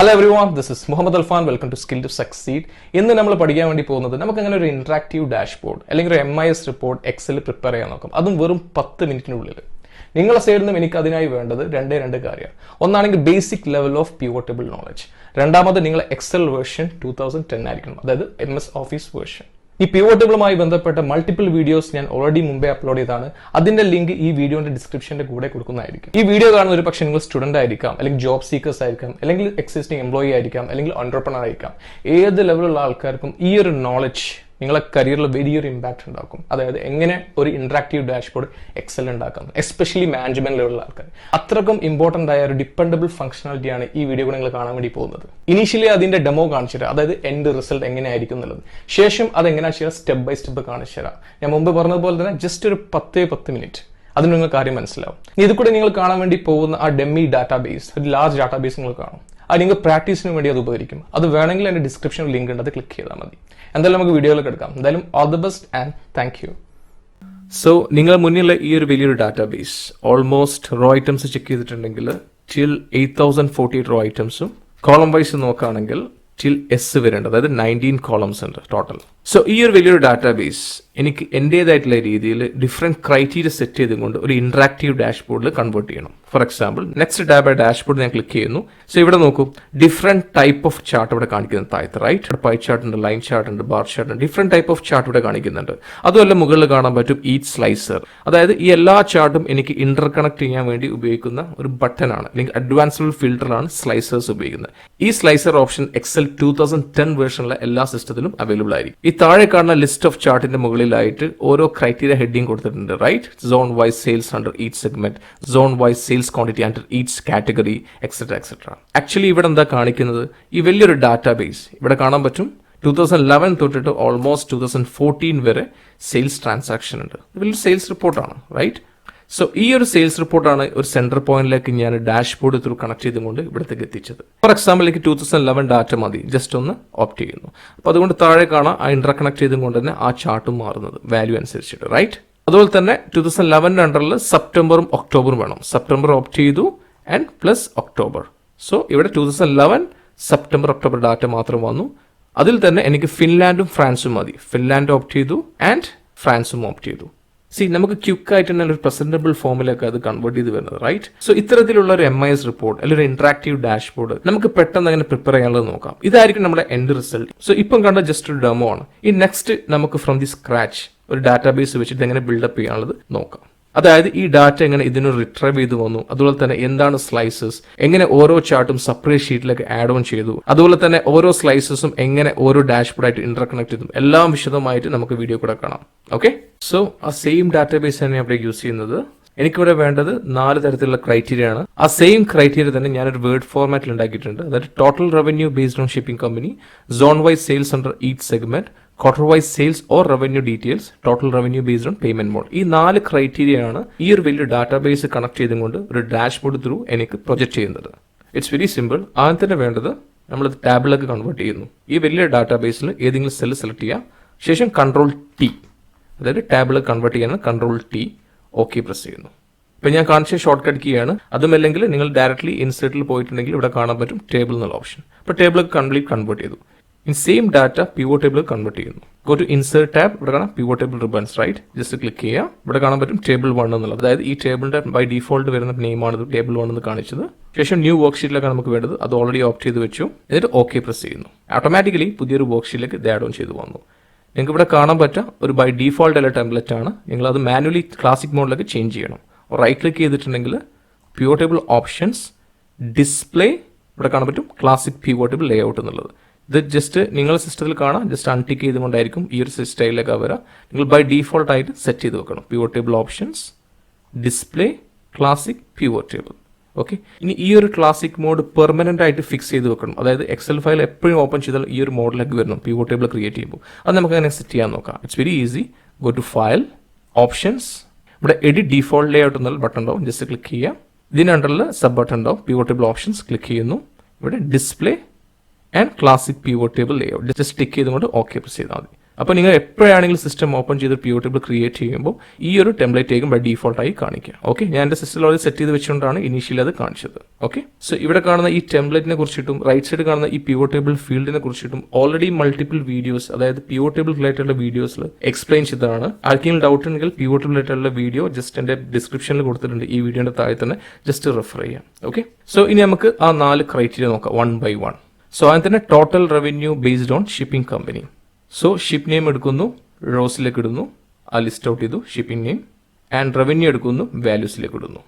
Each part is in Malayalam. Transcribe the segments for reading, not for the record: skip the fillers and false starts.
Hello everyone, this is Muhammad Alfan. Welcome to Skill to Succeed. ഇന്ന് നമ്മൾ പഠിക്കാൻ വേണ്ടി പോകുന്നത് നമുക്ക് അങ്ങനെ ഒരു ഇന്ററാക്റ്റീവ് ഡാഷ്ബോർഡ് അല്ലെങ്കിൽ ഒരു MIS റിപ്പോർട്ട് എക്സൽ പ്രിപ്പയർ ചെയ്യാൻ നോക്കാം. അതും വെറും 10 മിനിറ്റിനുള്ളിൽ. നിങ്ങളുടെ സൈഡിൽ നിന്നും എനിക്ക് അതിനായി വേണ്ടത് രണ്ട് കാര്യമാണ്. ഒന്നാണെങ്കിൽ ബേസിക് ലെവൽ ഓഫ് പിവോട്ടബിൾ നോളജ്. രണ്ടാമത് നിങ്ങളെ എക്സൽ വേർഷൻ 2010 ആയിരിക്കണം, അതായത് MS ഓഫീസ് വേർഷൻ. ഈ പിവോട്ടബിളുമായി ബന്ധപ്പെട്ട മൾട്ടിപ്പിൾ വീഡിയോസ് ഞാൻ ഓൾറെഡി മുമ്പേ അപ്ലോഡ് ചെയ്താണ്. അതിന്റെ ലിങ്ക് ഈ വീഡിയോന്റെ ഡിസ്ക്രിപ്ഷന്റെ കൂടെ കൊടുക്കുന്നതായിരിക്കും. ഈ വീഡിയോ കാണുന്ന ഒരു പക്ഷേ നിങ്ങൾ സ്റ്റുഡന്റ് ആയിരിക്കാം, അല്ലെങ്കിൽ ജോബ് സീക്കേഴ്സ് ആയിരിക്കാം, അല്ലെങ്കിൽ എക്സിസ്റ്റിംഗ് എംപ്ലോയി ആയിരിക്കാം, അല്ലെങ്കിൽ എന്റർപ്രണർ ആയിരിക്കാം. ഏത് ലെവലുള്ള ആൾക്കാർക്കും ഈ ഒരു നോളജ് നിങ്ങളെ കരിയറിൽ വലിയൊരു ഇമ്പാക്ട് ഉണ്ടാക്കും. അതായത് എങ്ങനെ ഒരു ഇന്ററാക്റ്റീവ് ഡാഷ്ബോർഡ് എക്സൽ ഉണ്ടാക്കാം, എസ്പെഷ്യലി മാനേജ്മെന്റ് ലെവലുള്ള ആൾക്കാർ. അത്രക്കും ഇമ്പോർട്ടന്റ് ആയ ഒരു ഡിപ്പെൻഡബിൾ ഫംഗ്ഷനാലിറ്റിയാണ് ഈ വീഡിയോ നിങ്ങൾ കാണാൻ വേണ്ടി പോകുന്നത്. ഇനീഷ്യലി അതിന്റെ ഡെമോ കാണിച്ചു തരാം, അതായത് എൻഡ് റിസൾട്ട് എങ്ങനെയായിരിക്കും എന്നുള്ളത്. ശേഷം അതെങ്ങനെയാ ചെയ്യുക സ്റ്റെപ്പ് ബൈ സ്റ്റെപ്പ് കാണിച്ചു തരാം. ഞാൻ മുമ്പ് പറഞ്ഞതുപോലെ തന്നെ ജസ്റ്റ് ഒരു 10 മിനിറ്റ് അതിന് നിങ്ങൾ കാര്യം മനസ്സിലാവും. ഇത് കൂടെ നിങ്ങൾ കാണാൻ വേണ്ടി പോകുന്ന ആ ഡെമ്മി ഡാറ്റാബേസ്, ഒരു ലാർജ് ഡാറ്റാബേസ് നിങ്ങൾ കാണും. അത് നിങ്ങൾ പ്രാക്ടീസിന് വേണ്ടി അത് ഉപകരിക്കും. അത് വേണമെങ്കിൽ എൻ്റെ ഡിസ്ക്രിപ്ഷനിൽ ലിങ്ക് ഉണ്ട്, അത് ക്ലിക്ക് ചെയ്താൽ മതി. എന്തായാലും നമുക്ക് വീഡിയോയിലേക്ക് എടുക്കാം. എന്തായാലും all the best and thank you. So നിങ്ങൾ മുന്നിലുള്ള ഈ ഒരു വലിയൊരു database almost row items check ചെയ്തിട്ടുണ്ടെങ്കിൽ ടിൽ 8048 റോ ഐറ്റംസും കോളം വൈസ് നോക്കുകയാണെങ്കിൽ ടിൽ എസ് വരേണ്ട, അതായത് 19 കോളംസ് ഉണ്ട് ടോട്ടൽ. സോ ഈ ഒരു വലിയൊരു ഡാറ്റാബേസ് എനിക്ക് എൻ്റേതായിട്ടുള്ള രീതിയിൽ ഡിഫറെൻറ്റ് ക്രൈറ്റീരിയ സെറ്റ് ചെയ്തുകൊണ്ട് ഒരു ഇന്ററാക്റ്റീവ് ഡാഷ്ബോർഡിൽ കൺവേർട്ട് ചെയ്യണം. For example next tab dashboard ഞാൻ ക്ലിക്ക് ചെയ്യുന്നു. സോ ഇവിടെ നോക്കൂ, ഡിഫറെൻറ്റ് ടൈപ്പ് ഓഫ് ചാർട്ട് ഇവിടെ കാണിക്കുന്നുണ്ട്. താഴത്ത് റൈറ്റ് പൈ ചാർട്ട് ഉണ്ട്, ലൈൻ ചാർട്ട് ഉണ്ട്, ബാർ ചാർട്ട് ഉണ്ട്, ഡിഫറെൻറ്റ് ടൈപ്പ് ഓഫ് ചാർട്ട് ഇവിടെ കാണിക്കുന്നുണ്ട്. അതുമല്ല മുകളിൽ കാണാൻ പറ്റും ഈച്ച് സ്ലൈസർ, അതായത് ഈ എല്ലാ ചാർട്ടും എനിക്ക് ഇന്റർ കണക്ട് ചെയ്യാൻ വേണ്ടി ഉപയോഗിക്കുന്ന ഒരു ബട്ടൺ ആണ്, അല്ലെങ്കിൽ അഡ്വാൻസ്ഡ് ഫിൽറ്ററാണ് സ്ലൈസേഴ്സ് ഉപയോഗിക്കുന്നത്. ഈ സ്ലൈസർ ഓപ്ഷൻ എക്സൽ 2010 വേർഷനിലെ എല്ലാ സിസ്റ്റത്തിലും അവൈലബിൾ ആയിരിക്കും. ഈ താഴെ കാണുന്ന ലിസ്റ്റ് ഓഫ് ചാർട്ടിന്റെ മുകളിലായിട്ട് ഓരോ ക്രൈറ്റീരിയ ഹെഡിങ് കൊടുത്തിട്ടുണ്ട്. Right zone wise sales under each segment, zone wise sales quantity under each category, etcetera etcetera. Actually ഇവിടെ എന്താ കാണിക്കുന്നത്, ഈ വലിയൊരു ഡാറ്റാബേസ് ഇവിടെ കാണാൻ പറ്റും. 2011 തൊട്ടിട്ട് ഓൾമോസ്റ്റ് 2014 വരെ സെയിൽസ് ട്രാൻസാക്ഷൻ ഉണ്ട്. വലിയൊരു സെയിൽസ് റിപ്പോർട്ടാണ്. റൈറ്റ് സോ ഈ ഒരു സെയിൽസ് റിപ്പോർട്ടാണ് ഒരു സെന്റർ പോയിന്റിലേക്ക് ഞാൻ ഡാഷ്ബോർഡ് ത്രൂ കണക്ട് ചെയ്തുകൊണ്ട് ഇവിടത്തേക്ക് എത്തിച്ചത്. ഫോർ എക്സാമ്പിൾ എനിക്ക് 2011 ഡാറ്റ മതി, ജസ്റ്റ് ഒന്ന് ഓപ്റ്റ് ചെയ്യുന്നു. അപ്പോൾ അതുകൊണ്ട് താഴെ കാണാം ആ ഇന്റർ കണക്ട് ചെയ്തുകൊണ്ട് തന്നെ ആ ചാർട്ടും മാറുന്നത് വാല്യൂ അനുസരിച്ചിട്ട്. റൈറ്റ് അതുപോലെ തന്നെ 2011 അണ്ടറിൽ സെപ്റ്റംബറും ഒക്ടോബറും വേണം. സെപ്റ്റംബർ ഓപ്റ്റ് ചെയ്തു ആൻഡ് പ്ലസ് ഒക്ടോബർ. സോ ഇവിടെ 2011 സെപ്റ്റംബർ ഒക്ടോബർ ഡാറ്റ മാത്രം വന്നു. അതിൽ തന്നെ എനിക്ക് ഫിൻലാൻഡും ഫ്രാൻസും മതി. ഫിൻലാൻഡ് ഓപ്റ്റ് ചെയ്തു ആൻഡ് ഫ്രാൻസും ഓപ്റ്റ് ചെയ്തു. നമുക്ക് ക്വിക്കായിട്ട് തന്നെ ഒരു പ്രസന്റബിൾ ഫോമിലേക്ക് അത് കൺവേർട്ട് ചെയ്ത് വരുന്നത്. റൈറ്റ് സോ ഇത്തരത്തിലുള്ള ഒരു MIS റിപ്പോർട്ട് അല്ലെങ്കിൽ ഒരു ഇന്ററാക്റ്റീവ് ഡാഷ്ബോർഡ് നമുക്ക് പെട്ടെന്ന് അങ്ങനെ പ്രിപ്പയർ ചെയ്യാനുള്ളത് നോക്കാം. ഇതായിരിക്കും നമ്മുടെ എൻഡ് റിസൾട്ട്. സോ ഇപ്പം കണ്ട ജസ്റ്റ് ഒരു ഡെമോ ആണ്. ഈ നെക്സ്റ്റ് നമുക്ക് ഫ്രം ദി സ്ക്രാച്ച് ഒരു ഡാറ്റാബേസ് വെച്ചിട്ട് എങ്ങനെ ബിൽഡപ്പ് ചെയ്യാനുള്ളത് നോക്കാം. അതായത് ഈ ഡാറ്റ എങ്ങനെ ഇതിന് റിട്രൈവ് ചെയ്ത് വന്നു, അതുപോലെ തന്നെ എന്താണ് സ്ലൈസസ്, എങ്ങനെ ഓരോ ചാർട്ടും സെപ്പറേറ്റ് ഷീറ്റിലേക്ക് ആഡ് ഓൺ ചെയ്തു, അതുപോലെ തന്നെ ഓരോ സ്ലൈസസും എങ്ങനെ ഓരോ ഡാഷ്ബോർഡായിട്ട് ഇന്റർ കണക്ട് ചെയ്തു, എല്ലാം വിശദമായിട്ട് നമുക്ക് വീഡിയോ കൂടെ കാണാം. ഓക്കെ സോ ആ സെയിം ഡാറ്റാബേസ് ആണ് ഞാൻ ഇവിടെ യൂസ് ചെയ്യുന്നത്. എനിക്കിവിടെ വേണ്ടത് 4 തരത്തിലുള്ള ക്രൈറ്റീരിയ ആണ്. ആ സെയിം ക്രൈറ്റീരിയ തന്നെ ഞാനൊരു വേർഡ് ഫോർമാറ്റിൽ ഉണ്ടാക്കിയിട്ടുണ്ട്. അതായത് total revenue based on shipping company, zone wise sales under each segment, quarter wise sales or revenue details, total revenue based on payment mode. ഈ 4 ക്രൈറ്റീരിയ ആണ് ഈ ഒരു വലിയ ഡാറ്റാബേസ് കണക്ട് ചെയ്തുകൊണ്ട് ഒരു ഡാഷ്ബോർഡ് ത്രൂ എനിക്ക് പ്രൊജക്ട് ചെയ്യുന്നത്. It's very simple. ആദ്യം തന്നെ വേണ്ടത് നമ്മൾ ടാബിലേക്ക് കൺവേർട്ട് ചെയ്യുന്നു. ഈ വലിയ ഡാറ്റാബേസിൽ ഏതെങ്കിലും സെല്ല് സെലക്ട് ചെയ്യുക, ശേഷം Ctrl+T, അതായത് ടാബിലേക്ക് കൺവേർട്ട് ചെയ്യാൻ Ctrl+T, ഓക്കെ പ്രസ് ചെയ്യുന്നു. ഇപ്പം ഞാൻ കാണിച്ച ഷോർട്ട് കട്ട് കീ ആണ്. അതുമല്ലെങ്കിൽ നിങ്ങൾ ഡയറക്ട്ലി ഇൻസേർട്ടിൽ പോയിട്ടുണ്ടെങ്കിൽ ഇവിടെ കാണാൻ പറ്റും ടേബിൾ എന്നുള്ള ഓപ്ഷൻ. അപ്പോൾ ടേബിൾക്ക് കംപ്ലീറ്റ് കൺവേർട്ട് ചെയ്തു. In same data pivot table convert ചെയ്യുന്നു. ഗോ ടു ഇൻസേർട്ട് ടാബ്, ഇവിടെ കാണാം pivot table ribbons. Right just click ചെയ്യുക. ഇവിടെ കാണാൻ പറ്റും ടേബിൾ 1 എന്നുള്ളത്, അതായത് ഈ ടേബിളിന്റെ ബൈ ഡിഫോൾട്ട് വരുന്ന നെയിമാണ് ടേബിൾ 1 എന്ന് കാണിച്ചത്. ശേഷം ന്യൂ വർക്ക് ഷീറ്റിലേക്കാണ് നമുക്ക് വേണ്ടത്. അത് ഓൾറെഡി ഓപ്റ്റ് ചെയ്ത് വെച്ചു. എന്നിട്ട് ഓക്കെ പ്രസ് ചെയ്യുന്നു. ഓട്ടോമാറ്റിക്കലി പുതിയൊരു വർക്ക് ഷീറ്റിലേക്ക് ഇത് ആഡ് ഓൺ ചെയ്ത് വന്നു. നിങ്ങൾക്ക് ഇവിടെ കാണാൻ പറ്റുക ഒരു ബൈ ഡിഫോൾട്ട് അല്ല ടെംപ്ലേറ്റ് ആണ്. നിങ്ങൾ അത് മാനുവലി ക്ലാസിക് മോഡിലേക്ക് ചേഞ്ച് ചെയ്യണം. റൈറ്റ് ക്ലിക്ക് ചെയ്തിട്ടുണ്ടെങ്കിൽ പിവോട്ട് ടേബിൾ ഓപ്ഷൻസ്, ഡിസ്പ്ലേ, ഇവിടെ കാണാൻ പറ്റും ക്ലാസിക് പിവോട്ട് ടേബിൾ ലേഔട്ട് എന്നുള്ളത്. ഇത് ജസ്റ്റ് നിങ്ങളുടെ സിസ്റ്റത്തിൽ കാണാം, ജസ്റ്റ് അൺടിക്ക് ചെയ്തുകൊണ്ടായിരിക്കും ഈ ഒരു സ്റ്റൈലിലേക്ക് വരിക. നിങ്ങൾ ബൈ ഡീഫോൾട്ട് ആയിട്ട് സെറ്റ് ചെയ്ത് വെക്കണം. Pivot table options, display, classic pivot table. Okay ഇനി ഈ ഒരു ക്ലാസിക് മോഡ് പെർമനന്റ് ആയിട്ട് ഫിക്സ് ചെയ്ത് വെക്കണം. അതായത് എക്സൽ ഫയൽ എപ്പോഴും ഓപ്പൺ ചെയ്താൽ ഈ ഒരു മോഡിലേക്ക് വരണം പിവോട്ട് ടേബിൾ ക്രിയേറ്റ് ചെയ്യുമ്പോൾ. അത് നമുക്ക് അങ്ങനെ സെറ്റ് ചെയ്യാൻ നോക്കാം. It's very easy. Go to file, options, ഇവിടെ എഡിറ്റ് ഡീഫോൾട്ട് ലേഔട്ട് എന്നുള്ള ബട്ടൺ ഉണ്ടാവും, ജസ്റ്റ് ക്ലിക്ക് ചെയ്യുക. ഇതിന് അണ്ടറിൽ സബ് ബട്ടൺ ഉണ്ടാവും, പിവോട്ട് ടേബിൾ ഓപ്ഷൻസ് ക്ലിക്ക് ചെയ്യുന്നു. ഇവിടെ display and classic pivot table layout just tick ചെയ്തുകൊണ്ട് ഓക്കെ പ്രസ് ചെയ്താൽ മതി. അപ്പോൾ നിങ്ങൾ എപ്പോഴാണെങ്കിലും സിസ്റ്റം ഓപ്പൺ ചെയ്ത് പി ഒ ടേബിൾ ക്രിയേറ്റ് ചെയ്യുമ്പോൾ ഈ ഒരു ടെംപ്ലേറ്റ് ആയിരിക്കും ബൈ ഡീഫോൾട്ടായി കാണിക്കുക. ഓക്കെ, ഞാൻ എൻ്റെ സിസ്റ്റത്തിൽ ഓൾറെഡി സെറ്റ് ചെയ്ത് വെച്ചുകൊണ്ടാണ് ഇനീഷ്യലി അത് കാണിച്ചത്. ഓക്കെ, സോ ഇവിടെ കാണുന്ന ഈ ടെംപ്ലേറ്റിനെ കുറിച്ചിട്ടും റൈറ്റ് സൈഡ് കാണുന്ന ഈ പി ഒ ടേബിൾ ഫീൽഡിനെ കുറിച്ചിട്ടും ഓൾറെഡി മൾട്ടിപ്പിൾ വീഡിയോസ്, അതായത് പി ഒ ടേബിൾ റിലേറ്റഡ് വീഡിയോസിൽ എക്സ്പ്ലെയിൻ ചെയ്തതാണ്. ആർക്കെങ്കിലും ഡൗട്ട് ഉണ്ടെങ്കിൽ P O table related video just എൻ്റെ ഡിസ്ക്രിപ്ഷനിൽ കൊടുത്തിട്ടുണ്ട്, ഈ വീഡിയോയുടെ താഴെ തന്നെ ജസ്റ്റ് റെഫർ ചെയ്യാം. ഓക്കെ, സോ ഇനി നമുക്ക് ആ 4 ക്രൈറ്റീരിയ നോക്കാം വൺ ബൈ വൺ. സോ അതിന് തന്നെ total revenue based on shipping company. So ship name എടുക്കുന്നു, റോസിലേക്ക് ഇടുന്നു, ആ ലിസ്റ്റ് ഔട്ട് ചെയ്തു ഷിപ്പിംഗ് നെയിം, ആൻഡ് റവന്യൂ എടുക്കുന്നു, വാല്യൂസിലേക്ക് ഇടുന്നു.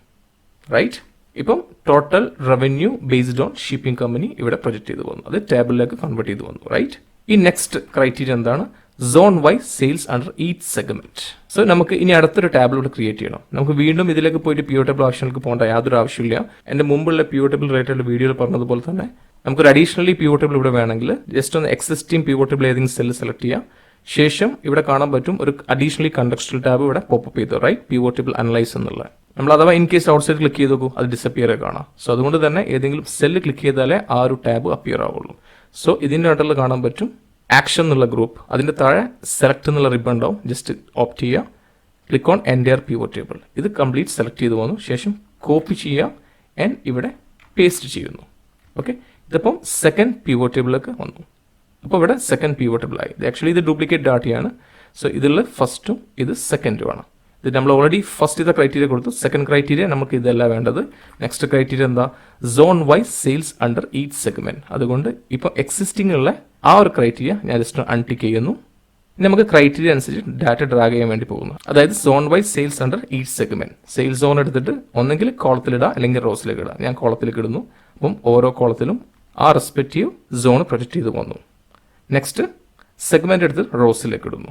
റൈറ്റ്, ഇപ്പം total revenue based on shipping company ഇവിടെ പ്രൊജക്ട് ചെയ്ത് വന്നു, അത് ടേബിളിലേക്ക് കൺവേർട്ട് ചെയ്ത് വന്നു. റൈറ്റ്, ഈ നെക്സ്റ്റ് ക്രൈറ്റീരിയ എന്താണ്? Zone wise sales under each segment. So നമുക്ക് ഇനി അടുത്തൊരു ടാബിൾ ഇവിടെ ക്രിയേറ്റ് ചെയ്യണം. നമുക്ക് വീണ്ടും ഇതിലേക്ക് പോയിട്ട് പി ഒ ടേബിൾ ഓപ്ഷനിലേക്ക് പോകേണ്ട യാതൊരു ആവശ്യമില്ല. എൻ്റെ മുമ്പുള്ള പി ഒ ടേബിൾ റിലേറ്റഡ് വീഡിയോയിൽ പറഞ്ഞതുപോലെ തന്നെ നമുക്കൊരു അഡീഷണലി പി ഒ ടേബിൾ ഇവിടെ വേണമെങ്കിൽ ജസ്റ്റ് ഒന്ന് എക്സിസ്റ്റിംഗ് പി ഒ ടേബിൾ ഏതെങ്കിലും സെല്ല് സെലക്ട് ചെയ്യാം. ശേഷം ഇവിടെ കാണാൻ പറ്റും ഒരു അഡീഷണലി കണ്ടക്സ്റ്റൽ ടാബ് ഇവിടെ പോപ്പ് ചെയ്തു. Right, pivot table analyse എന്നുള്ള നമ്മൾ അഥവാ in case outside click ചെയ്ത് നോക്കൂ, അത് ഡിസപ്പിയർ കാണാം. സോ അതുകൊണ്ട് തന്നെ ഏതെങ്കിലും സെല്ല് ക്ലിക്ക് ചെയ്താലേ ആ ഒരു ടാബ് അപ്പിയർ ആവുള്ളൂ. സോ ഇതിൻ്റെ ഇടയിൽ കാണാൻ പറ്റും ആക്ഷൻ എന്നുള്ള ഗ്രൂപ്പ്, അതിൻ്റെ താഴെ സെലക്ട് എന്നുള്ള റിബൺ ഉണ്ടാവും. ജസ്റ്റ് ഓപ്റ്റ് ചെയ്യുക, click on entire pivot table. ഇത് കംപ്ലീറ്റ് സെലക്ട് ചെയ്ത് വന്നു. ശേഷം കോപ്പി ചെയ്യുക ആൻഡ് ഇവിടെ പേസ്റ്റ് ചെയ്യുന്നു. ഓക്കെ, ഇതിപ്പം സെക്കൻഡ് പി ഒ ടേബിളിലേക്ക് വന്നു. അപ്പോൾ ഇവിടെ സെക്കൻഡ് പി ഒ ടേബിൾ ആയി. ആക്ച്വലി ഇത് ഡ്യൂപ്ലിക്കേറ്റ് ഡാറ്റയാണ്. സോ ഇതിൽ ഫസ്റ്റും ഇത് സെക്കൻഡുമാണ്. ഇത് നമ്മൾ ഓൾറെഡി ഫസ്റ്റ് ഇത് ക്രൈറ്റീരിയ കൊടുത്തു. സെക്കൻഡ് ക്രൈറ്റീരിയ നമുക്ക് ഇതല്ല വേണ്ടത്. നെക്സ്റ്റ് ക്രൈറ്റീരിയ എന്താ? Zone wise sales under each segment. അതുകൊണ്ട് ഇപ്പോൾ എക്സിസ്റ്റിംഗ് ഉള്ള ആ ഒരു ക്രൈറ്റീരിയ ഞാൻ ജസ്റ്റ് അൺടിക്ക് ചെയ്യുന്നു. ഇനി നമുക്ക് ക്രൈറ്റീരിയ അനുസരിച്ച് ഡാറ്റ ഡ്രാഗ് ചെയ്യാൻ വേണ്ടി പോകുന്നു. അതായത് zone wise sales under each segment. Sales zone എടുത്തിട്ട് ഒന്നെങ്കിൽ കോളത്തിലിടുക അല്ലെങ്കിൽ റോസിലേക്ക് ഇടുക. ഞാൻ കോളത്തിലേക്ക് ഇടുന്നു. അപ്പം ഓരോ കോളത്തിലും ആ റെസ്പെക്റ്റീവ് സോൺ പ്രൊജക്റ്റ് ചെയ്ത് വന്നു. നെക്സ്റ്റ് സെഗ്മെന്റ് എടുത്ത് റോസിലേക്ക് ഇടുന്നു.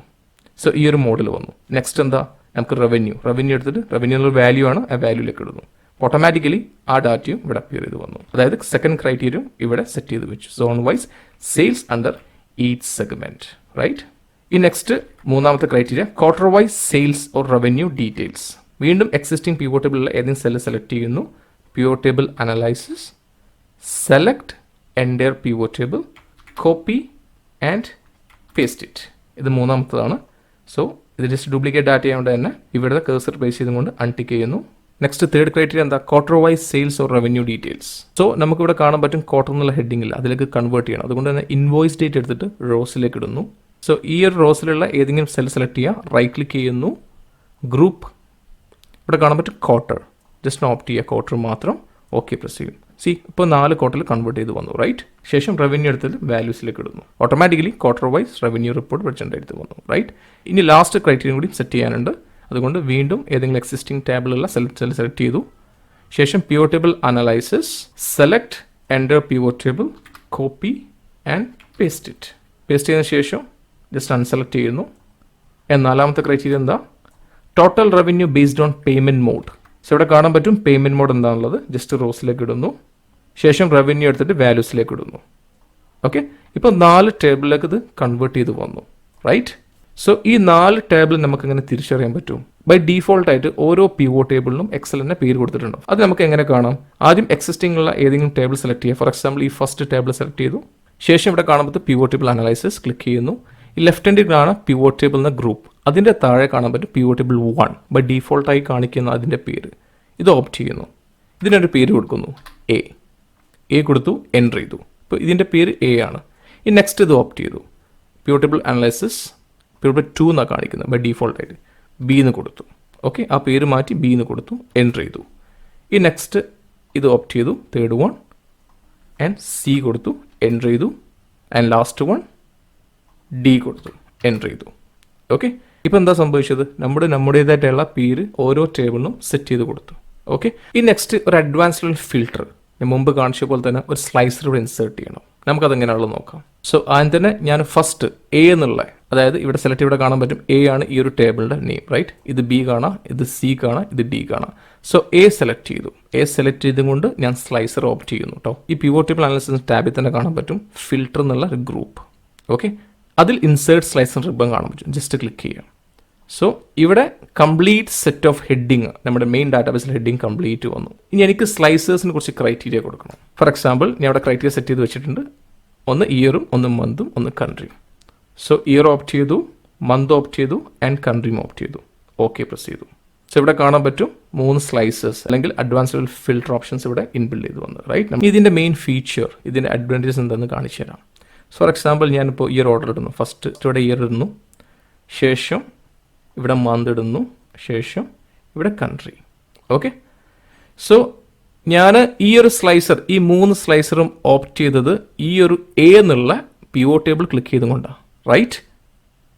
സോ ഈ ഒരു മോഡിൽ വന്നു. നെക്സ്റ്റ് എന്താ? നമുക്ക് റവന്യൂ എടുത്തിട്ട് റവന്യൂ എന്നുള്ള വാല്യൂ ആണ്, ആ വാല്യൂയിലേക്ക് ഇടുന്നു. ഓട്ടോമാറ്റിക്കലി ആ ഡാറ്റയും ഇവിടെ അപ്പിയർ ചെയ്ത് വന്നു. അതായത് സെക്കൻഡ് ക്രൈറ്റീരിയ ഇവിടെ സെറ്റ് ചെയ്ത് വെച്ചു. Zone wise sales under each segment. Right, ഈ നെക്സ്റ്റ് മൂന്നാമത്തെ criteria quarter wise sales or revenue details. വീണ്ടും എക്സിസ്റ്റിംഗ് പി ഒ ടേബിളിലെ ഏതെങ്കിലും സെല്ല് സെലക്ട് ചെയ്യുന്നു. Pivot table analysis, select entire pivot table, copy and paste it. ഇത് മൂന്നാമത്തതാണ്. സോ ഇത് ജസ്റ്റ് ഡ്യൂപ്ലിക്കേറ്റ് ഡാറ്റ ആയതുകൊണ്ട് തന്നെ ഇവിടുത്തെ കേഴ്സർ ബേസ് ചെയ്തുകൊണ്ട് അൺടിക്ക് ചെയ്യുന്നു. നെക്സ്റ്റ് തേർഡ് ക്രൈറ്റീരിയ എന്താ? Quarter wise sales or revenue details. So നമുക്കിവിടെ കാണാൻ പറ്റും ക്വാർട്ടർ എന്നുള്ള ഹെഡിംഗ് ഇല്ല, അതിലേക്ക് കൺവേർട്ട് ചെയ്യണം. അതുകൊണ്ട് തന്നെ ഇൻവോയ്സ് ഡേറ്റ് എടുത്തിട്ട് റോസിലേക്ക് ഇടുന്നു. സോ ഈ ഒരു റോസിലുള്ള ഏതെങ്കിലും സെൽ സെലക്ട് ചെയ്യുക, റൈറ്റ് ക്ലിക്ക് ചെയ്യുന്നു, ഗ്രൂപ്പ്, ഇവിടെ കാണാൻ പറ്റും ക്വാർട്ടർ, ജസ്റ്റ് ഓപ്റ്റ് ചെയ്യുക ക്വാർട്ടർ മാത്രം, ഓക്കെ പ്രസ് ചെയ്യും. ഇപ്പോൾ 4 ക്വാർട്ടറിൽ കൺവേർട്ട് ചെയ്ത് വന്നു. റൈറ്റ്, ശേഷം റവന്യൂ എടുത്തിട്ട് വാല്യൂസിലേക്ക് ഇടുന്നു. Automatically quarter wise revenue report present എടുത്ത് വന്നു. റൈറ്റ്, ഇനി ലാസ്റ്റ് ക്രൈറ്റീരിയ കൂടി സെറ്റ് ചെയ്യാനുണ്ട്. അതുകൊണ്ട് വീണ്ടും ഏതെങ്കിലും എക്സിസ്റ്റിംഗ് ടാബിലുള്ള സെൽ സെലക്ട് ചെയ്തു. ശേഷം pivot table analysis, select entire pivot table, copy and paste it. Paste ചെയ്തതിനു ശേഷം ജസ്റ്റ് അൺസെലക്ട് ചെയ്യുന്നു. നാലാമത്തെ ക്രൈറ്റീരിയ എന്താ? Total revenue based on payment mode. So ഇവിടെ കാണാൻ പറ്റും പേയ്മെന്റ് മോഡ് എന്താണുള്ളത്. ജസ്റ്റ് റോസിലേക്ക് ഇടുന്നു. ശേഷം റവന്യൂ എടുത്തിട്ട് വാല്യൂസിലേക്ക് ഇടുന്നു. ഓക്കെ, ഇപ്പോൾ 4 ടേബിളിലേക്ക് ഇത് കൺവേർട്ട് ചെയ്ത് വന്നു. റൈറ്റ്, സോ ഈ 4 ടേബിൾ നമുക്ക് എങ്ങനെ തിരിച്ചറിയാൻ പറ്റും? ബൈ ഡീഫോൾട്ട് ആയിട്ട് ഓരോ പി ഒ ടേബിളിനും എക്സലിന്റെ പേര് കൊടുത്തിട്ടുണ്ടോ? അത് നമുക്ക് എങ്ങനെ കാണാം? ആദ്യം എക്സിസ്റ്റിംഗ് ഉള്ള ഏതെങ്കിലും ടേബിൾ സെലക്ട് ചെയ്യുക. ഫോർ എക്സാമ്പിൾ ഈ ഫസ്റ്റ് ടേബിൾ സെലക്ട് ചെയ്തു. ശേഷം ഇവിടെ കാണുമ്പോൾ P O table analysis click ചെയ്യുന്നു. ഈ ലെഫ്റ്റ് ഹാൻഡിൽ കാണാം പി ഒ ടേബിൾ എന്ന ഗ്രൂപ്പ്. അതിൻ്റെ താഴെ കാണാൻ പറ്റും പി ഒ ടേബിൾ 1 ബൈ ഡീഫോൾട്ടായി കാണിക്കുന്ന അതിൻ്റെ പേര്. ഇത് ഓപ്റ്റ് ചെയ്യുന്നു. ഇതിനൊരു പേര് കൊടുക്കുന്നു, എ കൊടുത്തു, എൻ്റർ ചെയ്തു. ഇപ്പോൾ ഇതിൻ്റെ പേര് എ ആണ്. ഈ നെക്സ്റ്റ് ഇത് ഓപ്റ്റ് ചെയ്തു. P O table analysis P O table 2 എന്നാണ് കാണിക്കുന്നത് ബൈ ഡീഫോൾട്ടായിട്ട്. ബി എന്ന് കൊടുത്തു. ഓക്കെ, ആ പേര് മാറ്റി ബി എന്ന് കൊടുത്തു, എൻ്റർ ചെയ്തു. ഈ നെക്സ്റ്റ് ഇത് ഓപ്റ്റ് ചെയ്തു, തേർഡ് വൺ, ആൻഡ് സി കൊടുത്തു, എൻ്റർ ചെയ്തു. ആൻഡ് ലാസ്റ്റ് വൺ ഡി കൊടുത്തു, എൻ്റർ ചെയ്തു. ഓക്കെ, ഇപ്പോൾ എന്താ സംഭവിച്ചത്? നമ്മുടേതായിട്ടുള്ള പേര് ഓരോ ടേബിളിനും സെറ്റ് ചെയ്ത് കൊടുത്തു. ഓക്കെ, ഈ നെക്സ്റ്റ് ഒരു അഡ്വാൻസ്ഡ് ഫിൽട്ടർ ഞാൻ മുമ്പ് കാണിച്ച പോലെ തന്നെ ഒരു സ്ലൈസർ ഇവിടെ ഇൻസേർട്ട് ചെയ്യണം. നമുക്കതെങ്ങനെയാണെന്ന് നോക്കാം. സോ ആദ്യം തന്നെ ഞാൻ ഫസ്റ്റ് എ എന്നുള്ള, അതായത് ഇവിടെ സെലക്ട് ഇവിടെ കാണാൻ പറ്റും എ ആണ് ഈ ഒരു ടേബിളിൻ്റെ നെയിം. റൈറ്റ്, ഇത് ബി കാണാം, ഇത് സി കാണാം, ഇത് ഡി കാണാം. സോ എ സെലക്ട് ചെയ്തു. എ സെലക്ട് ചെയ്തുകൊണ്ട് ഞാൻ സ്ലൈസർ ഓപ്റ്റ് ചെയ്യുന്നു കേട്ടോ. ഈ പി ഒ ടേബിൾ അനാലിസിസ് ടാബിൽ തന്നെ കാണാൻ പറ്റും ഫിൽട്ടർ എന്നുള്ള ഒരു ഗ്രൂപ്പ്. ഓക്കെ, അതിൽ ഇൻസേർട്ട് സ്ലൈസർ റിബൺ കാണാൻ പറ്റും. ജസ്റ്റ് ക്ലിക്ക് ചെയ്യാം. സോ ഇവിടെ കംപ്ലീറ്റ് സെറ്റ് ഓഫ് ഹെഡിങ്, നമ്മുടെ മെയിൻ ഡാറ്റാബേസിൽ ഹെഡിങ് കംപ്ലീറ്റ് വന്നു. ഇനി എനിക്ക് സ്ലൈസേഴ്സിനെ കുറിച്ച് ക്രൈറ്റീരിയ കൊടുക്കണം. ഫോർ എക്സാമ്പിൾ ഞാൻ ഇവിടെ ക്രൈറ്റീരിയ സെറ്റ് ചെയ്ത് വെച്ചിട്ടുണ്ട്. ഒന്ന് ഇയറും, ഒന്ന് മന്തും, ഒന്ന് കൺട്രിയും. സോ ഇയർ ഓപ്റ്റ് ചെയ്തു, മന്ത് ഓപ്റ്റ് ചെയ്തു ആൻഡ് കൺട്രിയും ഓപ്റ്റ് ചെയ്തു. ഓക്കെ പ്രസ് ചെയ്തു. സോ ഇവിടെ കാണാൻ പറ്റും 3 സ്ലൈസസ് അല്ലെങ്കിൽ അഡ്വാൻസ് ലെവൽ ഫിൽട്ടർ ഓപ്ഷൻസ് ഇവിടെ ഇൻബിൽഡ് ചെയ്ത് വന്നു. റൈറ്റ്, ഇതിൻ്റെ മെയിൻ ഫീച്ചർ, ഇതിൻ്റെ അഡ്വാൻറ്റേജസ് എന്തെന്ന് കാണിച്ചു തരാം. ഫോർ എക്സാമ്പിൾ ഞാനിപ്പോൾ ഇയർ ഓർഡർ ഇടുന്നു. ഫസ്റ്റ് ഇവിടെ ഇയർ ഇടുന്നു, ശേഷം ഇവിടെ മന്ത് ഇടുന്നു, ശേഷം ഇവിടെ കൺട്രി. ഓക്കെ, സോ ഞാൻ ഈ ഒരു സ്ലൈസർ, ഈ 3 സ്ലൈസറും ഓപ്റ്റ് ചെയ്തത് ഈ ഒരു എ എന്നുള്ള PO ടേബിൾ ക്ലിക്ക് ചെയ്തുകൊണ്ടാണ്. റൈറ്റ്,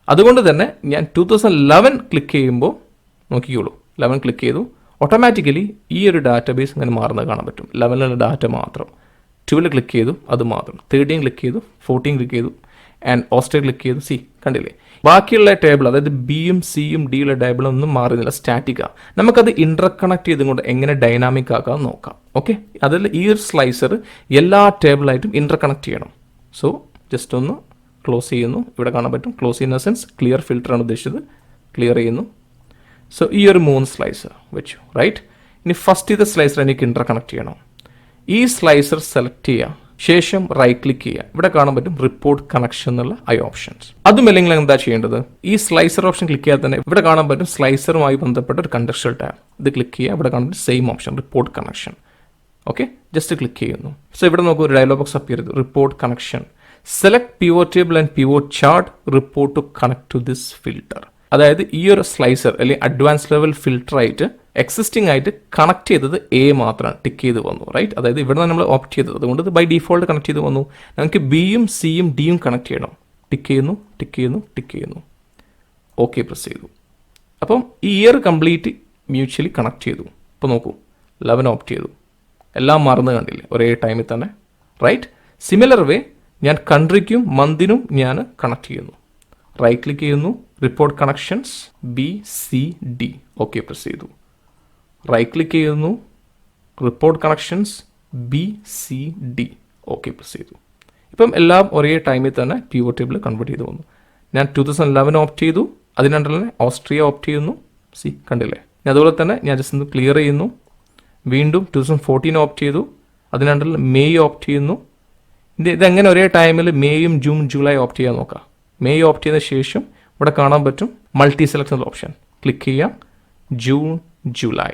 അതുകൊണ്ട് തന്നെ ഞാൻ 2011 ക്ലിക്ക് ചെയ്യുമ്പോൾ നോക്കിക്കോളൂ, 11 ക്ലിക്ക് ചെയ്തു, ഓട്ടോമാറ്റിക്കലി ഈ ഒരു ഡാറ്റാബേസ് അങ്ങനെ മാറുന്നത് കാണാൻ പറ്റും. 11 ഡാറ്റ മാത്രം. 12 ക്ലിക്ക് ചെയ്തു, അത് മാത്രം. 13 ക്ലിക്ക് ചെയ്തു, 14 ക്ലിക്ക് ചെയ്തു ആൻഡ് ഓസ്ട്രേലിയ ക്ലിക്ക് ചെയ്തു. സി, കണ്ടില്ലേ, ബാക്കിയുള്ള ടേബിൾ, അതായത് ബിയും സിയും ഡിയുള്ള ടേബിളൊന്നും മാറുന്നില്ല, സ്റ്റാറ്റിക്കാണ്. നമുക്കത് ഇന്റർകണക്ട് ചെയ്തുകൊണ്ട് എങ്ങനെ ഡൈനാമിക് ആക്കാൻ നോക്കാം. ഓക്കെ, അതിൽ ഈ ഒരു സ്ലൈസർ എല്ലാ ടേബിളായിട്ടും ഇന്റർകണക്ട് ചെയ്യണം. സോ ജസ്റ്റ് ഒന്ന് ക്ലോസ് ചെയ്യുന്നു. ഇവിടെ കാണാൻ പറ്റും, ക്ലോസ് ചെയ്യുന്ന സെൻസ് ക്ലിയർ ഫിൽറ്ററാണ് ഉദ്ദേശിച്ചത്. ക്ലിയർ ചെയ്യുന്നു. സോ ഈ ഒരു 3 സ്ലൈസർ വെച്ചു. റൈറ്റ്, ഇനി ഫസ്റ്റ് ഇത് സ്ലൈസർ എനിക്ക് ഇന്റർകണക്ട് ചെയ്യണം. ഈ സ്ലൈസർ സെലക്ട് ചെയ്യുക, ശേഷം റൈറ്റ് ക്ലിക്ക് ചെയ്യുക. ഇവിടെ കാണാൻ പറ്റും റിപ്പോർട്ട് കണക്ഷൻ എന്നുള്ള ഓപ്ഷൻസ്. അതുമല്ലെങ്കിൽ എന്താ ചെയ്യേണ്ടത്, ഈ സ്ലൈസർ ഓപ്ഷൻ ക്ലിക്ക് ചെയ്യാൻ തന്നെ ഇവിടെ കാണാൻ പറ്റും സ്ലൈസറുമായി ബന്ധപ്പെട്ട ഒരു കണ്ടക്ച്വൽ ടാബ്. ഇത് ക്ലിക്ക് ചെയ്യുക, ഇവിടെ കാണുന്ന same option report connection. Okay, just click ചെയ്യുന്നു. സോ ഇവിടെ നോക്കൂ, ഒരു ഡയലോഗ് ബോക്സ് അപ്പിയർ ചെയ്തു. Report connection, select PO table and PO chart, report to connect to this filter. അതായത് ഈ ഒരു സ്ലൈസർ അല്ലെങ്കിൽ അഡ്വാൻസ് ലെവൽ ഫിൽട്ടർ ആയിട്ട് എക്സിസ്റ്റിംഗ് ആയിട്ട് കണക്ട് ചെയ്തത് എ മാത്രമാണ് ടിക്ക് ചെയ്ത് വന്നു. റൈറ്റ്, അതായത് ഇവിടെ നിന്ന് നമ്മൾ ഓപ്റ്റ് ചെയ്തത്, അതുകൊണ്ട് ഇത് ബൈ ഡിഫോൾട്ട് കണക്ട് ചെയ്ത് വന്നു. നമുക്ക് ബിയും സിയും ഡിയും കണക്ട് ചെയ്യണം. ടിക്ക് ചെയ്യുന്നു, ടിക്ക് ചെയ്യുന്നു, ടിക്ക് ചെയ്യുന്നു. ഓക്കെ പ്രസ് ചെയ്തു. അപ്പം ഈ ഇയർ കംപ്ലീറ്റ് മ്യൂച്വലി കണക്ട് ചെയ്തു. ഇപ്പോൾ നോക്കൂ, 11 ഓപ്റ്റ് ചെയ്തു. എല്ലാം മറന്ന് കണ്ടില്ലേ ഒരേ ടൈമിൽ തന്നെ. റൈറ്റ്, സിമിലർ വേ ഞാൻ കൺട്രിക്കും മന്തിനും ഞാൻ കണക്ട് ചെയ്യുന്നു. റൈറ്റ് ക്ലിക്ക് ചെയ്യുന്നു, report connections BCD. Okay press ചെയ്തു. റൈറ്റ് ക്ലിക്ക് ചെയ്യുന്നു, report connections BCD. Okay press ചെയ്തു. ഇപ്പം എല്ലാം ഒരേ ടൈമിൽ തന്നെ PO ടേബിൾ കൺവേർട്ട് ചെയ്ത് വന്നു. ഞാൻ 2011 ഓപ്റ്റ് ചെയ്തു, അതിനു തന്നെ ഓസ്ട്രിയ ഓപ്റ്റ് ചെയ്യുന്നു. സി, കണ്ടില്ലേ. അതുപോലെ തന്നെ ഞാൻ ജസ്റ്റ് ഒന്ന് ക്ലിയർ ചെയ്യുന്നു. വീണ്ടും 2014 ഓപ്റ്റ് ചെയ്തു, അതിനു മെയ് ഓപ്റ്റ് ചെയ്യുന്നു. ഇതെങ്ങനെ ഒരേ ടൈമിൽ മെയ്യും ജൂൺ ജൂലൈ ഓപ്റ്റ് ചെയ്യാൻ നോക്കാം. മെയ് ഓപ്റ്റ് ചെയ്ത ശേഷം ഇവിടെ കാണാൻ പറ്റും മൾട്ടി സെലക്ഷൻ ഓപ്ഷൻ. ക്ലിക്ക് ചെയ്യാം, ജൂൺ ജൂലൈ.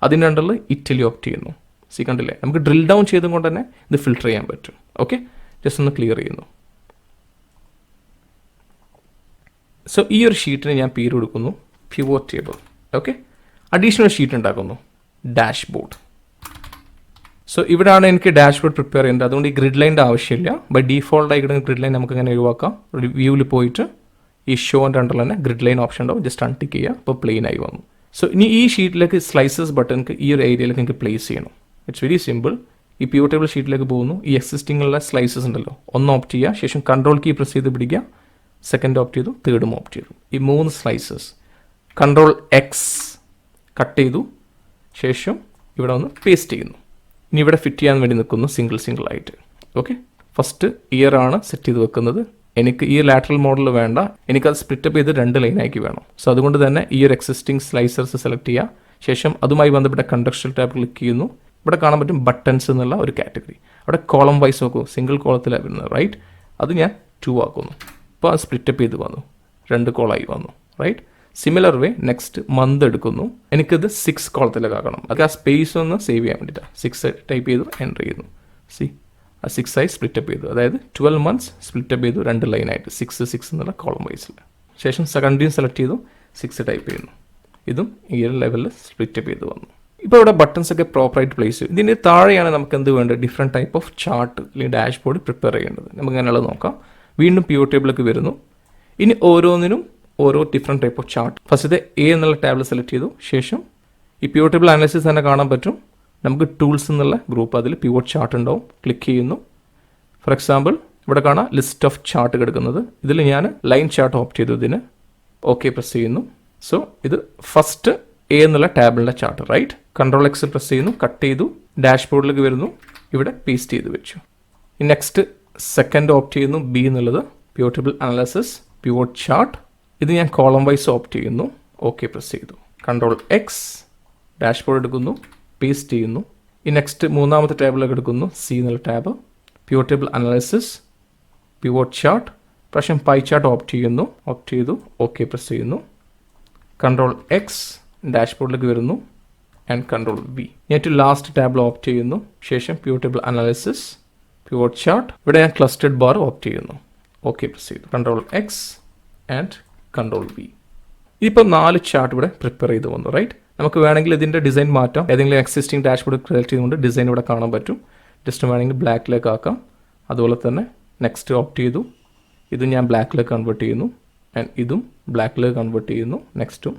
അതിൻ്റെ ഇറ്റലി ഓപ്റ്റ് ചെയ്യുന്നു. സി, കണ്ടില്ലേ, നമുക്ക് ഡ്രിൽ ഡൗൺ ചെയ്തും കൊണ്ട് തന്നെ ഇത് ഫിൽട്ടർ ചെയ്യാൻ പറ്റും. ഓക്കെ, ജസ്റ്റ് ഒന്ന് ക്ലിയർ ചെയ്യുന്നു. സോ ഈ ഒരു ഷീറ്റിന് ഞാൻ പേര് കൊടുക്കുന്നു PO table. Okay, additional sheet ഉണ്ടാക്കുന്നു, ഡാഷ്ബോർഡ്. സോ ഇവിടെയാണ് എനിക്ക് ഡാഷ്ബോർഡ് പ്രിപ്പയർ ചെയ്യേണ്ടത്. അതുകൊണ്ട് ഈ ഗ്രിഡ് ലൈൻ്റെ ആവശ്യമില്ല. ബൈ ഡീഫോൾട്ട് ആയിട്ട് ഗ്രിഡ് ലൈൻ നമുക്ക് അങ്ങനെ ഒഴിവാക്കാം. വ്യൂവിൽ പോയിട്ട് ഈ ഷോ ആൻഡ് അണ്ടർ തന്നെ ഗ്രിഡ് ലൈൻ ഓപ്ഷൻ ഉണ്ടാവും. ജസ്റ്റ് അൺടിക്ക് ചെയ്യുക, അപ്പോൾ പ്ലെയിൻ ആയി വന്നു. സോ ഇനി ഈ ഷീറ്റിലേക്ക് സ്ലൈസസ് ബട്ടൺ ഈ ഒരു ഏരിയയിലേക്ക് എനിക്ക് പ്ലേസ് ചെയ്യണം. It's very simple. ഈ PO ടേബിൾ ഷീറ്റിലേക്ക് പോകുന്നു. ഈ എക്സിസ്റ്റിംഗ് ഉള്ള സ്ലൈസസ് ഉണ്ടല്ലോ, ഒന്ന് ഓപ്റ്റ് ചെയ്യുക, ശേഷം കൺട്രോൾ കീ പ്രസ് ചെയ്ത് പിടിക്കുക. സെക്കൻഡ് ഓപ്റ്റ് ചെയ്തു, തേർഡും ഓപ്റ്റ് ചെയ്തു. ഈ 3 സ്ലൈസസ് കൺട്രോൾ X കട്ട് ചെയ്തു, ശേഷം ഇവിടെ ഒന്ന് പേസ്റ്റ് ചെയ്യുന്നു. ഇനി ഇവിടെ ഫിറ്റ് ചെയ്യാൻ വേണ്ടി നിൽക്കുന്നു സിംഗിൾ ആയിട്ട്. ഓക്കെ, ഫസ്റ്റ് ഇയർ ആണ് സെറ്റ് ചെയ്ത് വെക്കുന്നത്. എനിക്ക് ഈ ലാറ്ററൽ മോഡൽ വേണ്ട, എനിക്കത് സ്പ്ലിറ്റപ്പ് ചെയ്ത് 2 ലൈനാക്കി വേണം. സോ അതുകൊണ്ട് തന്നെ ഈ ഒരു എക്സിസ്റ്റിംഗ് സ്ലൈസേഴ്സ് സെലക്ട് ചെയ്യുക. ശേഷം അതുമായി ബന്ധപ്പെട്ട കണ്ടക്ച്വൽ ടാബ് ക്ലിക്ക് ചെയ്യുന്നു. ഇവിടെ കാണാൻ പറ്റും ബട്ടൺസ് എന്നുള്ള ഒരു കാറ്റഗറി. അവിടെ കോളം വൈസ് നോക്കൂ, സിംഗിൾ കോളത്തിലാണ് വരുന്നത്. റൈറ്റ്, അത് ഞാൻ 2 ആക്കുന്നു. അപ്പോൾ അത് സ്പ്ലിറ്റപ്പ് ചെയ്ത് വന്നു, 2 കോളായി വന്നു. Right, similar way next month എടുക്കുന്നു. എനിക്കത് 6 കോളത്തിലേക്ക് ആക്കണം. അത് ആ സ്പേസ് ഒന്ന് സേവ് ചെയ്യാൻ വേണ്ടിയിട്ടാണ് 6 ടൈപ്പ് ചെയ്തു, എൻ്റർ ചെയ്യുന്നു. സി, ആ 6 ആയി സ്പ്ലിറ്റപ്പ് ചെയ്തു. അതായത് 12 months സ്പ്ലിറ്റപ്പ് ചെയ്തു 2 ലൈനായിട്ട് 6 എന്നുള്ള കോളം വൈസിൽ. ശേഷം സെക്കൻഡിയും സെലക്ട് ചെയ്തു, 6 ടൈപ്പ് ചെയ്യുന്നു. ഇതും ഈ ഒരു ലെവലിൽ സ്പ്ലിറ്റപ്പ് ചെയ്ത് വന്നു. ഇപ്പോൾ ഇവിടെ ബട്ടൺസ് ഒക്കെ പ്രോപ്പറായിട്ട് പ്ലേസ് ചെയ്യും. ഇതിൻ്റെ താഴെയാണ് നമുക്ക് എന്ത് വേണ്ടത്, ഡിഫറെൻറ്റ് ടൈപ്പ് ഓഫ് ചാർട്ട് അല്ലെങ്കിൽ ഡാഷ്ബോർഡ് പ്രിപ്പയർ ചെയ്യേണ്ടത്. നമുക്ക് അങ്ങനെയുള്ളത് നോക്കാം. വീണ്ടും PO ടേബിളിലേക്ക് വരുന്നു. ഇനി ഓരോന്നിനും ഓരോ ഡിഫറെൻറ്റ് ടൈപ്പ് ഓഫ് ചാർട്ട്. ഫസ്റ്റത്തെ A എന്നുള്ള ടാബിൾ സെലക്ട് ചെയ്തു. ശേഷം ഈ PO ടേബിൾ അനാലിസിസ് തന്നെ കാണാൻ പറ്റും. നമുക്ക് ടൂൾസ് എന്നുള്ള ഗ്രൂപ്പ്, അതിൽ PO ചാർട്ട് ഉണ്ടാവും. ക്ലിക്ക് ചെയ്യുന്നു. ഫോർ എക്സാമ്പിൾ ഇവിടെ കാണാം ലിസ്റ്റ് ഓഫ് ചാർട്ട് കിടക്കുന്നത്. ഇതിൽ ഞാൻ ലൈൻ ചാർട്ട് ഓപ്റ്റ് ചെയ്തു. ഇതിന് ഓക്കെ പ്രസ് ചെയ്യുന്നു. സോ ഇത് ഫസ്റ്റ് A എന്നുള്ള ടാബിളിൻ്റെ chart. Right, control X press ചെയ്യുന്നു, കട്ട് ചെയ്തു, ഡാഷ്ബോർഡിലേക്ക് വരുന്നു, ഇവിടെ പേസ്റ്റ് ചെയ്ത് വെച്ചു. നെക്സ്റ്റ് സെക്കൻഡ് ഓപ്റ്റ് ചെയ്യുന്നു, B എന്നുള്ളത് PO table analysis PO chart. ഇത് ഞാൻ കോളം വൈസ് ഓപ്റ്റ് ചെയ്യുന്നു. ഓക്കെ പ്രസ് ചെയ്തു, കൺട്രോൾ X, ഡാഷ്ബോർഡ് എടുക്കുന്നു, പേസ്റ്റ് ചെയ്യുന്നു. ഈ നെക്സ്റ്റ് മൂന്നാമത്തെ ടേബിളിലേക്ക് എടുക്കുന്നു, C എന്നുള്ള tab, PO table analysis PO chart. പ്രാവശ്യം പൈ ചാർട്ട് ഓപ്റ്റ് ചെയ്തു ഓക്കെ പ്രസ് ചെയ്യുന്നു. കൺട്രോൾ എക്സ് ഡാഷ്ബോർഡിലേക്ക് വരുന്നു ആൻഡ് കൺട്രോൾ വി. ഏറ്റവും ലാസ്റ്റ് ടാബിൽ ഓപ്റ്റ് ചെയ്യുന്നു. ശേഷം pivot table analysis, pivot chart, ഇവിടെ ഞാൻ ക്ലസ്റ്റേഡ് ബാർ ഓപ്റ്റ് ചെയ്യുന്നു. ഓക്കെ പ്രസ് ചെയ്തു. Control X and control V. ഇപ്പോൾ 4 ചാർട്ട് ഇവിടെ പ്രിപ്പയർ ചെയ്ത് വന്നു. റൈറ്റ്, നമുക്ക് വേണമെങ്കിൽ ഇതിൻ്റെ ഡിസൈൻ മാറ്റാം. ഏതെങ്കിലും എക്സിസ്റ്റിംഗ് ഡാഷ്ബോർഡ് സെലക്ട് ചെയ്തുകൊണ്ട് ഡിസൈൻ ഇവിടെ കാണാൻ പറ്റും. ജസ്റ്റ് വേണമെങ്കിൽ ബ്ലാക്കിലേക്ക് ആക്കാം. അതുപോലെ തന്നെ നെക്സ്റ്റ് ഓപ്റ്റ് ചെയ്തു. ഇത് ഞാൻ ബ്ലാക്കിലേക്ക് കൺവേർട്ട് ചെയ്യുന്നു ആൻഡ് ഇതും ബ്ലാക്കിലേക്ക് കൺവേർട്ട് ചെയ്യുന്നു. നെക്സ്റ്റും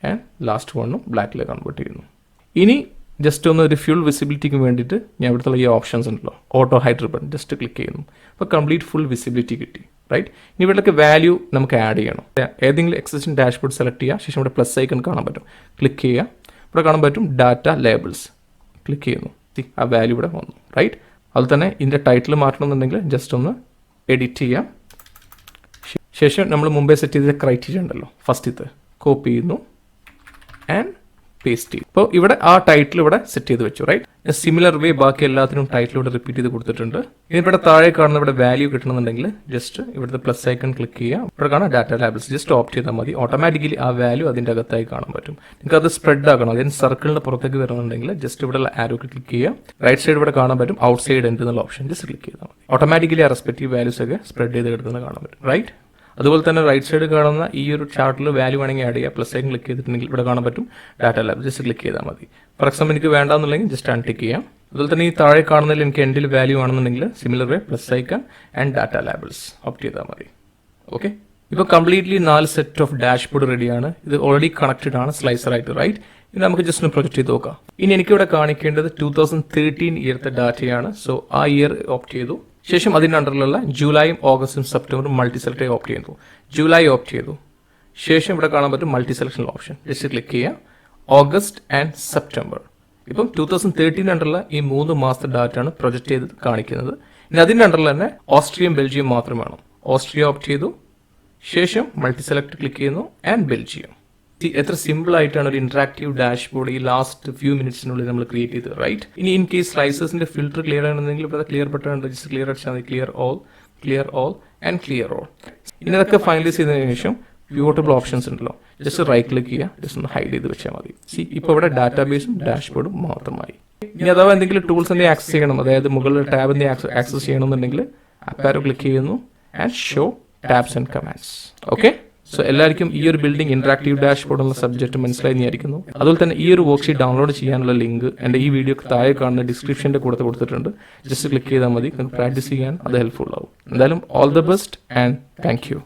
ആൻഡ് ലാസ്റ്റ് വണ്ണും ബ്ലാക്കിലേക്ക് കൺവേർട്ട് ചെയ്യുന്നു. ഇനി ജസ്റ്റ് ഒന്ന് ഒരു ഫ്യൂൾ വിസിബിലിറ്റിക്ക് വേണ്ടിയിട്ട് ഞാൻ ഇവിടുത്തെ ഈ ഓപ്ഷൻസ് ഉണ്ടല്ലോ, auto hide ribbon just click ചെയ്യുന്നു. അപ്പോൾ കംപ്ലീറ്റ് ഫുൾ വിസിബിലിറ്റി കിട്ടി. റൈറ്റ്, ഇനി ഇവിടേക്ക് വാല്യൂ നമുക്ക് ആഡ് ചെയ്യണം. ഏതെങ്കിലും എക്സിസ്റ്റിംഗ് ഡാഷ്ബോർഡ് സെലക്ട് ചെയ്യുക. ശേഷം ഇവിടെ പ്ലസ് ഐക്കൺ കാണാൻ പറ്റും, ക്ലിക്ക് ചെയ്യുക. ഇവിടെ കാണാൻ പറ്റും ഡാറ്റ ലേബിൾസ്, ക്ലിക്ക് ചെയ്യുന്നു. ആ വാല്യൂ ഇവിടെ വന്നു. റൈറ്റ്, അതുപോലെ തന്നെ ഇതിൻ്റെ ടൈറ്റിൽ മാറ്റണമെന്നുണ്ടെങ്കിൽ ജസ്റ്റ് ഒന്ന് എഡിറ്റ് ചെയ്യാം. ശേഷം നമ്മൾ മുമ്പേ സെറ്റ് ചെയ്ത ക്രൈറ്റീരിയ ഉണ്ടല്ലോ, ഫസ്റ്റ് കോപ്പി ചെയ്യുന്നു ആൻഡ് പേസ്റ്റ് ചെയ്യും. ഇപ്പോൾ ഇവിടെ ആ ടൈറ്റിൽ ഇവിടെ സെറ്റ് ചെയ്ത് വെച്ചു. റൈറ്റ്, സിമിലർ വേ ബാക്കി എല്ലാത്തിനും ടൈറ്റിൽ ഇവിടെ റിപ്പീറ്റ് ചെയ്ത് കൊടുത്തിട്ടുണ്ട്. ഇനി ഇവിടെ താഴെ കാണുന്ന ഇവിടെ വാല്യൂ കിട്ടണമെന്നുണ്ടെങ്കിൽ ജസ്റ്റ് ഇവിടുത്തെ പ്ലസ് ഐക്കൺ ക്ലിക്ക് ചെയ്യുക. ഇവിടെ കാണാം ഡാറ്റ ലേബിൾസ്, ജസ്റ്റ് ഓപ്റ്റ് ചെയ്താൽ മതി. ഓട്ടോമാറ്റിക്കലി ആ വാല്യൂ അതിൻ്റെ അകത്തായി കാണാൻ പറ്റും. നിങ്ങൾക്ക് അത് സ്പ്രെഡ് ആക്കണം, അതിന് സർക്കിളിന് പുറത്തേക്ക് വരുന്നുണ്ടെങ്കിൽ ജസ്റ്റ് ഇവിടെ ആരോ ക്ലിക്ക് ചെയ്യുക. റൈറ്റ് സൈഡ് ഇവിടെ കാണാൻ പറ്റും ഔട്ട് സൈഡ് എൻഡ് എന്നുള്ള ഓപ്ഷൻ, ജസ്റ്റ് ക്ലിക്ക് ചെയ്താൽ മതി. ഓട്ടോമാറ്റിക്കലി ആ റെസ്പെക്റ്റീവ് വാല്യൂസ് ഒക്കെ സ്പ്രെഡ് ചെയ്ത് കിടക്കുന്നത് കാണാൻ പറ്റും. റൈറ്റ്, അതുപോലെ തന്നെ റൈറ്റ് സൈഡ് കാണുന്ന ഈ ഒരു ചാർട്ടിൽ വാല്യൂ വേണമെങ്കിൽ ആഡ് ചെയ്യുക. പ്ലസ് ഐക്കൺ ക്ലിക്ക് ചെയ്തിട്ടുണ്ടെങ്കിൽ ഇവിടെ കാണാൻ പറ്റും ഡാറ്റ ലാബ്, ജസ്റ്റ് ക്ലിക്ക് ചെയ്താൽ മതി. ഫോർ എക്സാമ്പിൾ എനിക്ക് വേണ്ടാന്നുണ്ടെങ്കിൽ ജസ്റ്റ് അൺടിക്ക് ചെയ്യാം. അതുപോലെ തന്നെ ഈ താഴെ കാണുന്നതിൽ എനിക്ക് എൻഡിൽ വാല്യൂ ആണെന്നുണ്ടെങ്കിൽ similar way plus icon and data labels opt ചെയ്താൽ മതി. ഓക്കെ, ഇപ്പോൾ കംപ്ലീറ്റ്ലി 4 സെറ്റ് ഓഫ് ഡാഷ്ബോർഡ് റെഡിയാണ്. ഇത് ഓൾറെഡി കണക്റ്റഡ് ആണ് സ്ലൈസർ ആയിട്ട്. റൈറ്റ്, ഇനി നമുക്ക് ജസ്റ്റ് ഒന്ന് പ്രൊജക്ട് ചെയ്ത് നോക്കാം. ഇനി എനിക്കിവിടെ കാണിക്കേണ്ടത് 2013 ഇയർത്തെ ഡാറ്റയാണ്. സോ ആ ഇയർ ഓപ്റ്റ് ചെയ്തു. ശേഷം അതിൻ്റെ അണ്ടറിലുള്ള ജൂലൈയും ഓഗസ്റ്റും സെപ്റ്റംബറും മൾട്ടി സെലക്ട് ഓപ്റ്റ് ചെയ്തു. ജൂലൈ ഓപ്റ്റ് ചെയ്തു. ശേഷം ഇവിടെ കാണാൻ പറ്റും multi selection option, just click ചെയ്യുക. August and September. ഇപ്പം 2013 അണ്ടറിലുള്ള ഈ 3 മാസത്തെ ഡാറ്റയാണ് പ്രൊജക്ട് ചെയ്ത് കാണിക്കുന്നത്. ഇനി അതിൻ്റെ അണ്ടറിൽ തന്നെ ഓസ്ട്രിയയും ബെൽജിയം മാത്രം വേണം. ഓസ്ട്രിയ ഓപ്റ്റ് ചെയ്തു. ശേഷം മൾട്ടി സെലക്ട് ക്ലിക്ക് ചെയ്യുന്നു ആൻഡ് ബെൽജിയം. എത്ര സിമ്പിൾ ആയിട്ടാണ് ഒരു ഇന്ററാക്റ്റീവ് ഡാഷ്ബോർഡ് ഈ ലാസ്റ്റ് ഫ്യൂ മിനിറ്റ്സിനുള്ളിൽ നമ്മൾ ക്രിയേറ്റ് ചെയ്തത്. റൈറ്റ്, ഇനി ഇൻ കേസ് സ്ലൈസസിന്റെ ഫിൽറ്റർ ക്ലിയർ ആണെന്നെങ്കിൽ ഇവിടെ ക്ലിയർ ബട്ടൺ ജസ്റ്റ് ക്ലിയർ അടിച്ചാൽ മതി. Clear all and clear all. ഇനി അതൊക്കെ ഫൈനലൈസ് ചെയ്തതിനു ശേഷം പ്യൂട്ടബിൾ ഓപ്ഷൻസ് ഉണ്ടല്ലോ, ജസ്റ്റ് റൈറ്റ് ക്ലിക്ക് ചെയ്യുക, ജസ്റ്റ് ഒന്ന് ഹൈഡ് ചെയ്ത് വെച്ചാൽ മതി. ഇപ്പോൾ ഇവിടെ ഡാറ്റാബേസും ഡാഷ്ബോർഡും മാത്രമായി. ഇനി അഥവാ എന്തെങ്കിലും ടൂൾസ് എന്തെങ്കിലും ആക്സസ് ചെയ്യണം, അതായത് മുകളിൽ ടാബ് എന്തെങ്കിലും ആക്സസ് ചെയ്യണമെന്നുണ്ടെങ്കിൽ അപ്പാരോ ക്ലിക്ക് ചെയ്യുന്നു and show tabs and commands. Okay, so എല്ലാവർക്കും ഈ ഒരു ബിൽഡിംഗ് ഇന്ററാക്റ്റീവ് ഡാഷ്ബോർഡ് എന്ന സബ്ജക്ട് മനസ്സിലായി വിചാരിക്കുന്നു. അതുപോലെ തന്നെ ഈ ഒരു വർക്ക്ഷീറ്റ് ഡൗൺലോഡ് ചെയ്യാനുള്ള ലിങ്ക് എൻ്റെ ഈ വീഡിയോക്ക് താഴെ കാണുന്ന ഡിസ്ക്രിപ്ഷൻ്റെ കൂടെ കൊടുത്തിട്ടുണ്ട്. ജസ്റ്റ് ക്ലിക്ക് ചെയ്താൽ മതി, പ്രാക്ടീസ് ചെയ്യാൻ അത് ഹെൽപ്ഫുൾ ആവും. എന്തായാലും all the best and thank U.